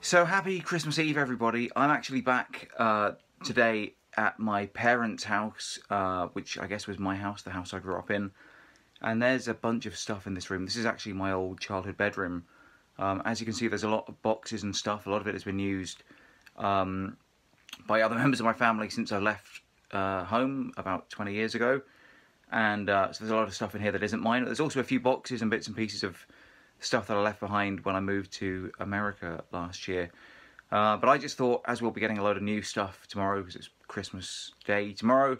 So happy Christmas Eve, everybody. I'm actually back today at my parents' house, which I guess was my house, the house I grew up in. And there's a bunch of stuff in this room. This is actually my old childhood bedroom. As you can see, there's a lot of boxes and stuff. A lot of it has been used by other members of my family since I left home about 20 years ago. And so there's a lot of stuff in here that isn't mine. There's also a few boxes and bits and pieces of stuff that I left behind when I moved to America last year. But I just thought, as we'll be getting a load of new stuff tomorrow, because it's Christmas Day tomorrow,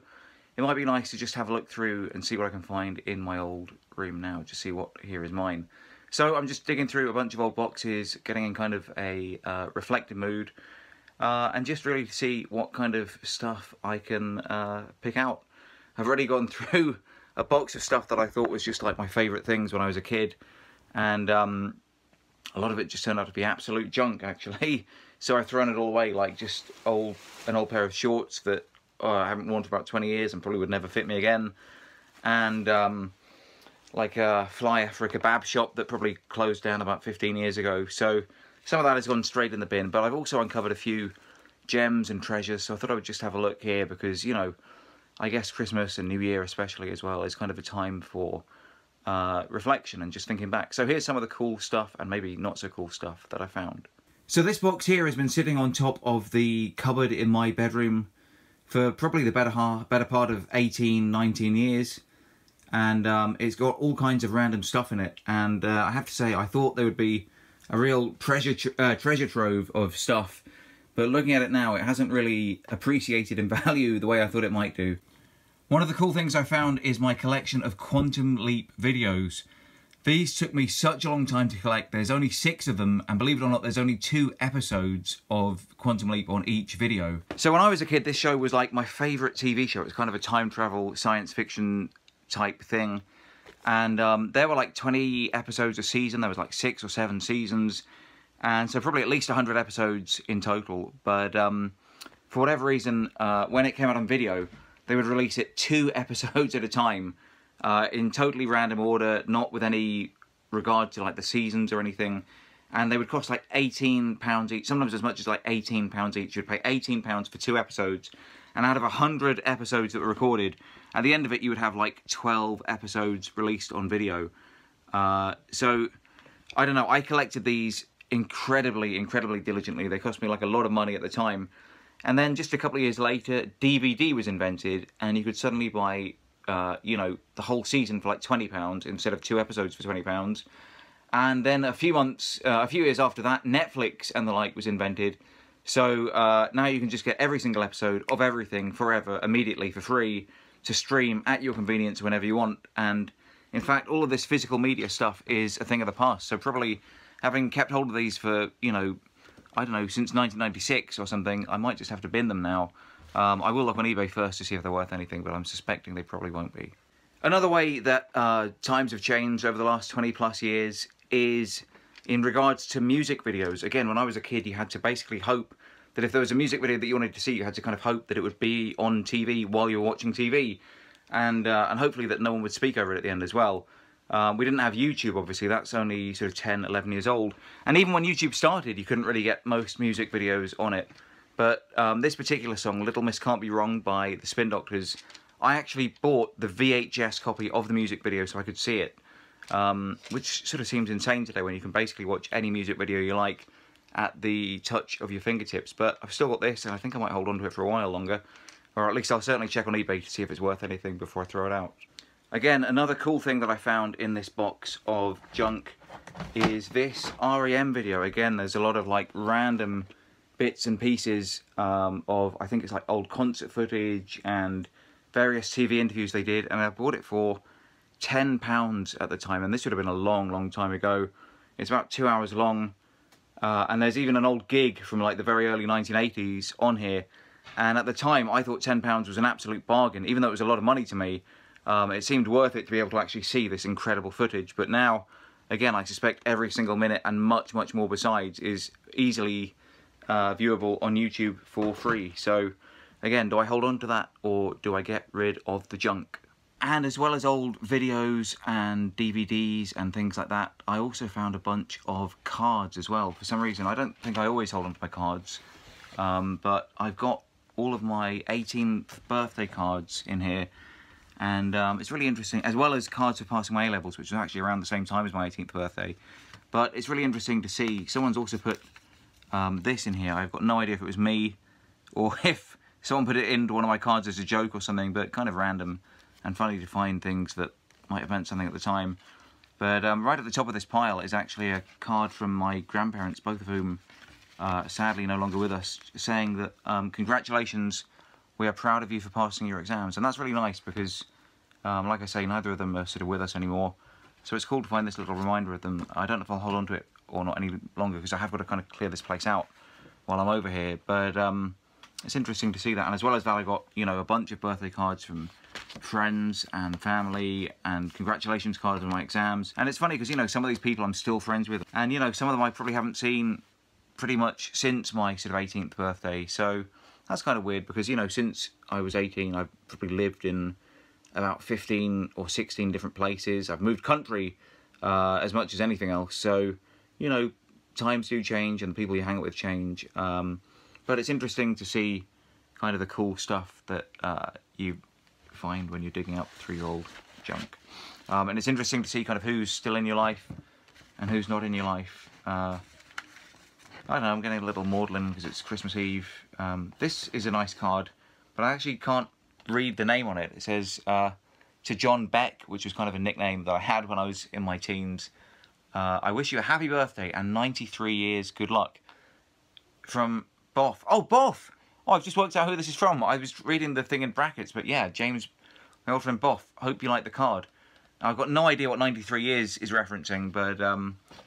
it might be nice to just have a look through and see what I can find in my old room now, to see what here is mine. So I'm just digging through a bunch of old boxes, getting in kind of a reflective mood, and just really to see what kind of stuff I can pick out. I've already gone through a box of stuff that I thought was just like my favourite things when I was a kid, and a lot of it just turned out to be absolute junk, actually. So I've thrown it all away, like just an old pair of shorts that I haven't worn for about 20 years and probably would never fit me again, and like a flyer for a kebab shop that probably closed down about 15 years ago. So some of that has gone straight in the bin, but I've also uncovered a few gems and treasures, so I thought I would just have a look here because, you know, I guess Christmas and New Year especially as well is kind of a time for reflection and just thinking back. So here's some of the cool stuff and maybe not so cool stuff that I found. So this box here has been sitting on top of the cupboard in my bedroom for probably the better part of 18, 19 years. And it's got all kinds of random stuff in it. And I have to say, I thought there would be a real treasure trove of stuff. But looking at it now, it hasn't really appreciated in value the way I thought it might do. One of the cool things I found is my collection of Quantum Leap videos. These took me such a long time to collect. There's only 6 of them, and believe it or not, there's only 2 episodes of Quantum Leap on each video. So when I was a kid, this show was like my favourite TV show. It was kind of a time travel, science fiction type thing. And there were like 20 episodes a season. There was like 6 or 7 seasons. And so probably at least 100 episodes in total. But for whatever reason, when it came out on video, they would release it 2 episodes at a time in totally random order, not with any regard to like the seasons or anything. And they would cost like £18 each, sometimes as much as like £18 each. You'd pay £18 for 2 episodes. And out of 100 episodes that were recorded, at the end of it you would have like 12 episodes released on video. So, I don't know, I collected these incredibly diligently. They cost me like a lot of money at the time. And then just a couple of years later, DVD was invented, and you could suddenly buy, you know, the whole season for like £20 instead of 2 episodes for £20. And then a few years after that, Netflix and the like was invented. So now you can just get every single episode of everything forever, immediately, for free, to stream at your convenience whenever you want. And in fact, all of this physical media stuff is a thing of the past. So probably having kept hold of these for, you know, I don't know, since 1996 or something, I might just have to bin them now. I will look on eBay first to see if they're worth anything, but I'm suspecting they probably won't be. Another way that times have changed over the last 20+ years is in regards to music videos. Again, when I was a kid, you had to basically hope that if there was a music video that you wanted to see, you had to kind of hope that it would be on TV while you were watching TV. And hopefully that no one would speak over it at the end as well. We didn't have YouTube, obviously. That's only sort of 10, 11 years old. And even when YouTube started, you couldn't really get most music videos on it. But this particular song, Little Miss Can't Be Wrong by the Spin Doctors, I actually bought the VHS copy of the music video so I could see it. Which sort of seems insane today when you can basically watch any music video you like at the touch of your fingertips. But I've still got this, and I think I might hold on to it for a while longer. Or at least I'll certainly check on eBay to see if it's worth anything before I throw it out. Again, another cool thing that I found in this box of junk is this REM video. Again, there's a lot of like random bits and pieces of, I think it's like old concert footage and various TV interviews they did, and I bought it for £10 at the time, and this would have been a long time ago. It's about 2 hours long, and there's even an old gig from like the very early 1980s on here, and at the time I thought £10 was an absolute bargain. Even though it was a lot of money to me, it seemed worth it to be able to actually see this incredible footage. But now, again, I suspect every single minute and much more besides is easily viewable on YouTube for free. So again, do I hold on to that or do I get rid of the junk? And as well as old videos and DVDs and things like that, I also found a bunch of cards as well. For some reason, I don't think I always hold on to my cards, but I've got all of my 18th birthday cards in here, and it's really interesting, as well as cards for passing my A-levels, which was actually around the same time as my 18th birthday. But it's really interesting to see, someone's also put this in here. I've got no idea if it was me, or if someone put it into one of my cards as a joke or something, but kind of random. And funny to find things that might have meant something at the time. But right at the top of this pile is actually a card from my grandparents, both of whom sadly no longer with us, saying that congratulations, we are proud of you for passing your exams. And that's really nice because, like I say, neither of them are sort of with us anymore. So it's cool to find this little reminder of them. I don't know if I'll hold on to it or not any longer, because I have got to kind of clear this place out while I'm over here. But it's interesting to see that. And as well as that, I got, you know, a bunch of birthday cards from friends and family, and congratulations cards on my exams. And it's funny because, you know, some of these people I'm still friends with, and, you know, some of them I probably haven't seen pretty much since my sort of 18th birthday. So that's kind of weird because, you know, since I was 18, I've probably lived in about 15 or 16 different places. I've moved country as much as anything else. So, you know, times do change and the people you hang out with change. But it's interesting to see kind of the cool stuff that you find when you're digging up through your old junk. And it's interesting to see kind of who's still in your life and who's not in your life. I don't know, I'm getting a little maudlin because it's Christmas Eve. This is a nice card, but I actually can't read the name on it. It says, to John Beck, which was kind of a nickname that I had when I was in my teens. I wish you a happy birthday and 93 years good luck. From Boff. Oh, Boff! Oh, I've just worked out who this is from. I was reading the thing in brackets, but yeah, James, my old friend Boff. Hope you like the card. I've got no idea what 93 years is referencing, but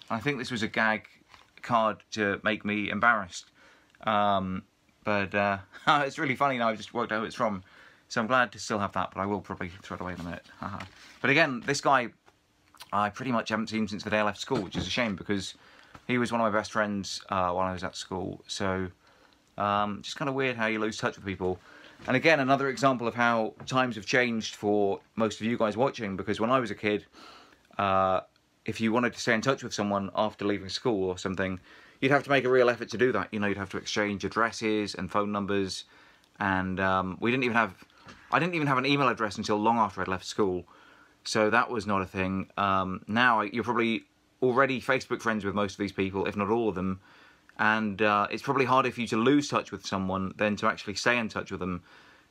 I think this was a gag card to make me embarrassed. It's really funny now. I've just worked out who it's from, so I'm glad to still have that, but I will probably throw it away in a minute. But again, this guy I pretty much haven't seen since the day I left school, which is a shame because he was one of my best friends while I was at school. So just kind of weird how you lose touch with people. And again, another example of how times have changed for most of you guys watching, because when I was a kid, if you wanted to stay in touch with someone after leaving school or something, you'd have to make a real effort to do that. You know, you'd have to exchange addresses and phone numbers, and I didn't even have an email address until long after I'd left school, so that was not a thing. Now you're probably already Facebook friends with most of these people, if not all of them, and it's probably harder for you to lose touch with someone than to actually stay in touch with them.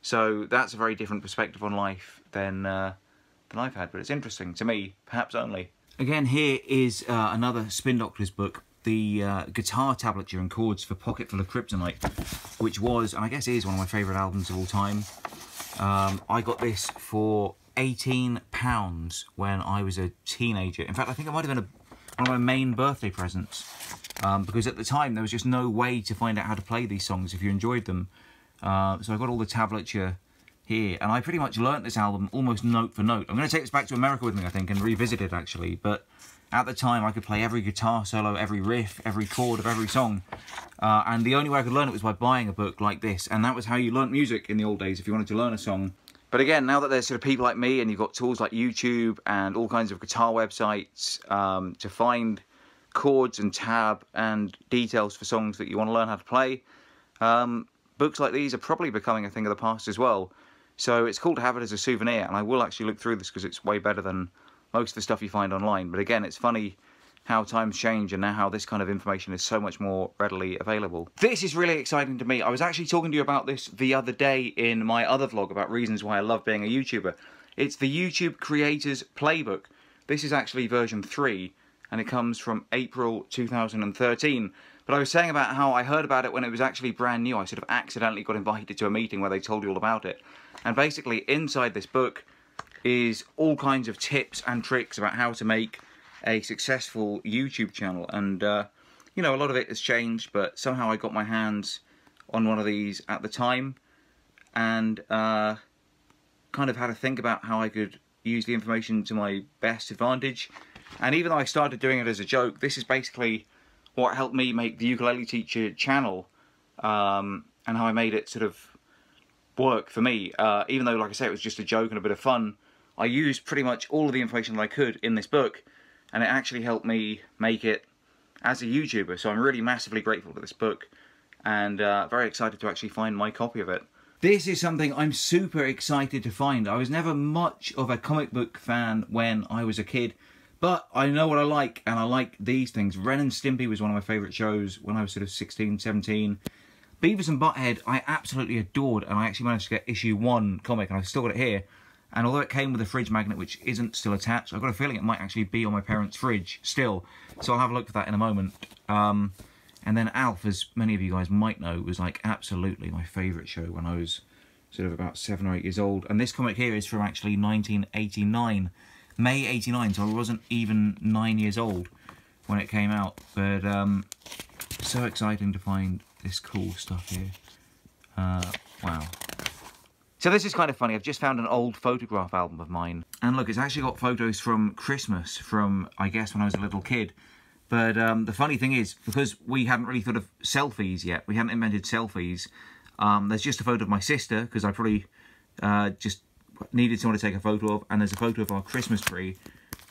So that's a very different perspective on life than I've had, but it's interesting to me, perhaps only. Again, here is another Spin Doctors book, the guitar tablature and chords for Pocket Full of Kryptonite, which was, and I guess is, one of my favourite albums of all time. I got this for £18 when I was a teenager. In fact, I think it might have been one of my main birthday presents, because at the time there was just no way to find out how to play these songs if you enjoyed them. So I got all the tablature here, and I pretty much learnt this album almost note for note. I'm going to take this back to America with me, I think, and revisit it actually, but at the time I could play every guitar solo, every riff, every chord of every song, and the only way I could learn it was by buying a book like this, and that was how you learnt music in the old days if you wanted to learn a song. But again, now that there's sort of people like me, and you've got tools like YouTube and all kinds of guitar websites to find chords and tab and details for songs that you want to learn how to play, books like these are probably becoming a thing of the past as well. So it's cool to have it as a souvenir, and I will actually look through this because it's way better than most of the stuff you find online. But again, it's funny how times change and now how this kind of information is so much more readily available. This is really exciting to me. I was actually talking to you about this the other day in my other vlog about reasons why I love being a YouTuber. It's the YouTube Creators Playbook. This is actually version 3, and it comes from April 2013. But I was saying about how I heard about it when it was actually brand new. I sort of accidentally got invited to a meeting where they told you all about it. And basically, inside this book is all kinds of tips and tricks about how to make a successful YouTube channel. And, you know, a lot of it has changed, but somehow I got my hands on one of these at the time, and kind of had to think about how I could use the information to my best advantage. And even though I started doing it as a joke, this is basically what helped me make the Ukulele Teacher channel, and how I made it sort of work for me. Even though, like I say, it was just a joke and a bit of fun, I used pretty much all of the information that I could in this book, and it actually helped me make it as a YouTuber. So I'm really massively grateful for this book, and very excited to actually find my copy of it. This is something I'm super excited to find. I was never much of a comic book fan when I was a kid, but I know what I like, and I like these things. Ren and Stimpy was one of my favourite shows when I was sort of 16, 17. Beavis and Butthead I absolutely adored, and I actually managed to get issue 1 comic, and I've still got it here. And although it came with a fridge magnet, which isn't still attached, I've got a feeling it might actually be on my parents' fridge still. So I'll have a look for that in a moment. And then Alf, as many of you guys might know, was like absolutely my favourite show when I was sort of about 7 or 8 years old. And this comic here is from actually 1989, May 89, so I wasn't even 9 years old when it came out. But so exciting to find this cool stuff here. Wow. So this is kind of funny. I've just found an old photograph album of mine. And look, it's actually got photos from Christmas from, I guess, when I was a little kid. But the funny thing is, because we hadn't really thought of selfies yet, we hadn't invented selfies, there's just a photo of my sister, because I probably just needed someone to take a photo of, and there's a photo of our Christmas tree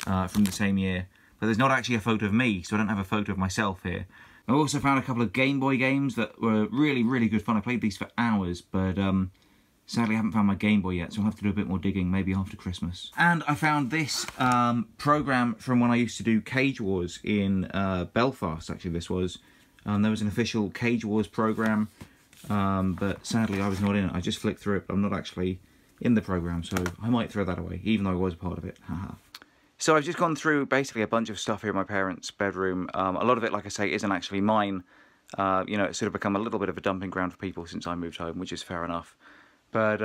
from the same year. But there's not actually a photo of me, so I don't have a photo of myself here. I also found a couple of Gameboy games that were really, really good fun. I played these for hours, but sadly I haven't found my Game Boy yet, so I'll have to do a bit more digging, maybe after Christmas. And I found this program from when I used to do Cage Wars in Belfast, actually this was. There was an official Cage Wars program, but sadly I was not in it. I just flicked through it, but I'm not actually in the program, so I might throw that away, even though I was a part of it. Haha. So I've just gone through basically a bunch of stuff here in my parents' bedroom. A lot of it, like I say, isn't actually mine. You know, it's sort of become a little bit of a dumping ground for people since I moved home, which is fair enough. But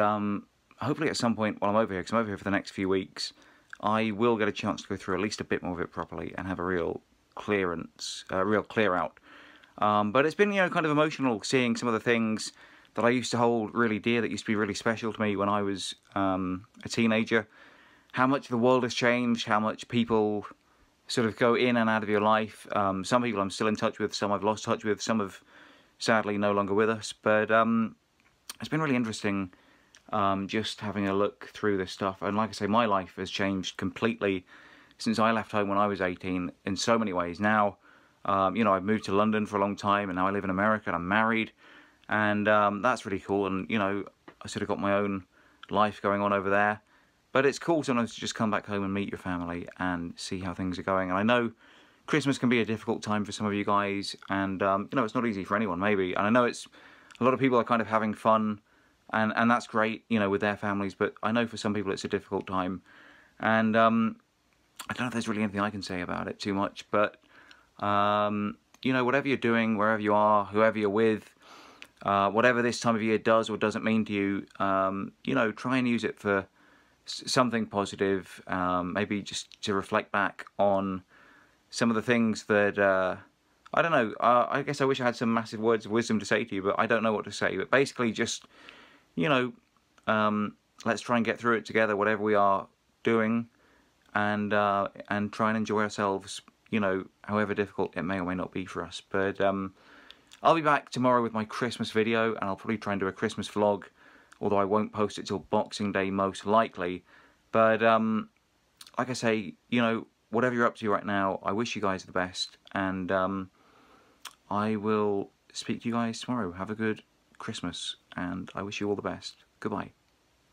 hopefully at some point while I'm over here, because I'm over here for the next few weeks, I will get a chance to go through at least a bit more of it properly and have a real clearance, real clear out. But it's been, you know, kind of emotional seeing some of the things that I used to hold really dear, that used to be really special to me when I was a teenager. How much the world has changed, how much people sort of go in and out of your life. Some people I'm still in touch with, some I've lost touch with, some have sadly no longer with us. But it's been really interesting just having a look through this stuff. And like I say, my life has changed completely since I left home when I was 18 in so many ways. Now, you know, I've moved to London for a long time, and now I live in America and I'm married. And that's really cool. And, you know, I sort of got my own life going on over there. But it's cool sometimes to just come back home and meet your family and see how things are going. And I know Christmas can be a difficult time for some of you guys, and you know, it's not easy for anyone maybe. And I know it's a lot of people are kind of having fun, and that's great, you know, with their families. But I know for some people it's a difficult time, and I don't know if there's really anything I can say about it too much. But you know, whatever you're doing, wherever you are, whoever you're with, whatever this time of year does or doesn't mean to you, you know, try and use it for something positive, maybe just to reflect back on some of the things that, I don't know, I guess I wish I had some massive words of wisdom to say to you, but I don't know what to say. But basically just, you know, let's try and get through it together, whatever we are doing, and try and enjoy ourselves, you know, however difficult it may or may not be for us. But I'll be back tomorrow with my Christmas video, and I'll probably try and do a Christmas vlog, although I won't post it till Boxing Day most likely. But like I say, you know, whatever you're up to right now, I wish you guys the best, and I will speak to you guys tomorrow. Have a good Christmas, and I wish you all the best. Goodbye.